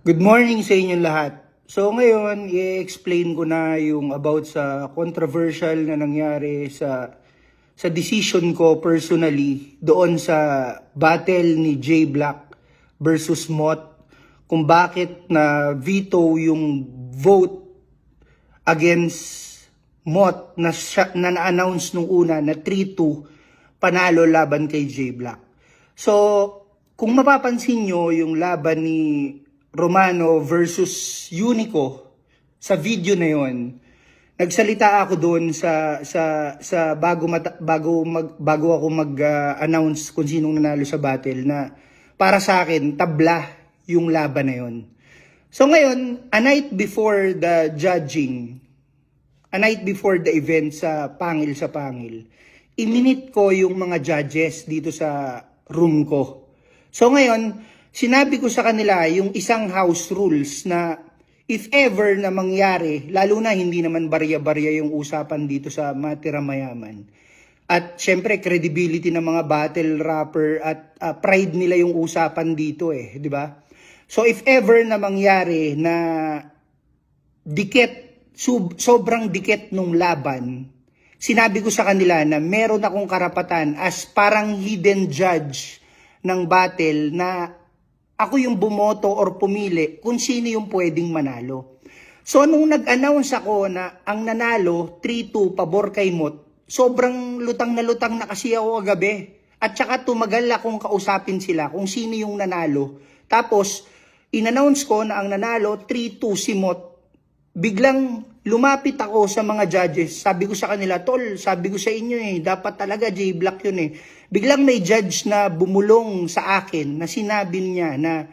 Good morning sa inyong lahat. So ngayon, i-explain ko na yung about sa controversial na nangyari sa decision ko personally doon sa battle ni J Black versus Mott, kung bakit na veto yung vote against Mott na na-announce nung una na 3-2 panalo laban kay J Black. So, kung mapapansin nyo yung laban ni Romano versus Unico sa video na yon, nagsalita ako doon sa bago ako mag-announce kung sinong nanalo sa battle na para sa akin tabla yung laban na yon. So ngayon, a night before the judging, a night before the event sa Pangil, iminit ko yung mga judges dito sa room ko. So ngayon, sinabi ko sa kanila yung isang house rules na if ever na mangyari, lalo na hindi naman barya-barya yung usapan dito sa Matira Mayaman. At syempre credibility ng mga battle rapper at pride nila yung usapan dito di ba? So if ever na mangyari na sobrang dikit nung laban, sinabi ko sa kanila na meron akong karapatan as parang hidden judge ng battle na ako yung bumoto or pumili kung sino yung pwedeng manalo. So nung nag-announce ako na ang nanalo 3-2 pabor kay Mott, sobrang lutang na kasi ako kagabi. At saka tumagal akong kausapin sila kung sino yung nanalo. Tapos in-announce ko na ang nanalo 3-2 si Mott. Biglang lumapit ako sa mga judges. Sabi ko sa kanila, tol, sabi ko sa inyo dapat talaga J Black yun Biglang may judge na bumulong sa akin na sinabi niya na,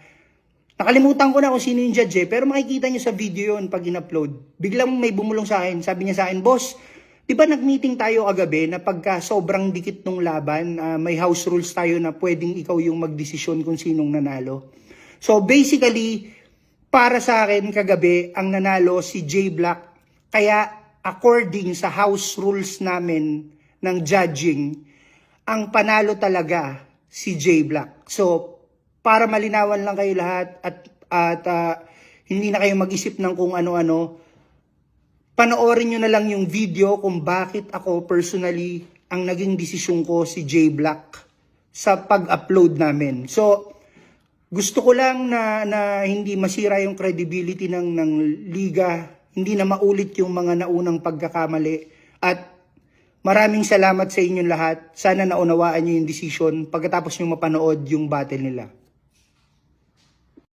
nakalimutan ko na kung sino yung judge pero makikita niyo sa video yun pag in-upload. Biglang may bumulong sa akin, sabi niya sa akin, boss, di ba nag-meeting tayo kagabi na pagka sobrang dikit ng laban, may house rules tayo na pwedeng ikaw yung magdesisyon kung sinong nanalo. So basically, para sa akin kagabi, ang nanalo si J Black. Kaya according sa house rules namin ng judging, ang panalo talaga si J Black. So, para malinawan lang kayo lahat at hindi na kayo mag-isip ng kung ano-ano, panoorin nyo na lang yung video kung bakit ako personally ang naging desisyon ko si J Black sa pag-upload namin. So, gusto ko lang na hindi masira yung credibility ng liga, hindi na maulit yung mga naunang pagkakamali. At maraming salamat sa inyong lahat. Sana naunawaan nyo yung decision pagkatapos nyo mapanood yung battle nila.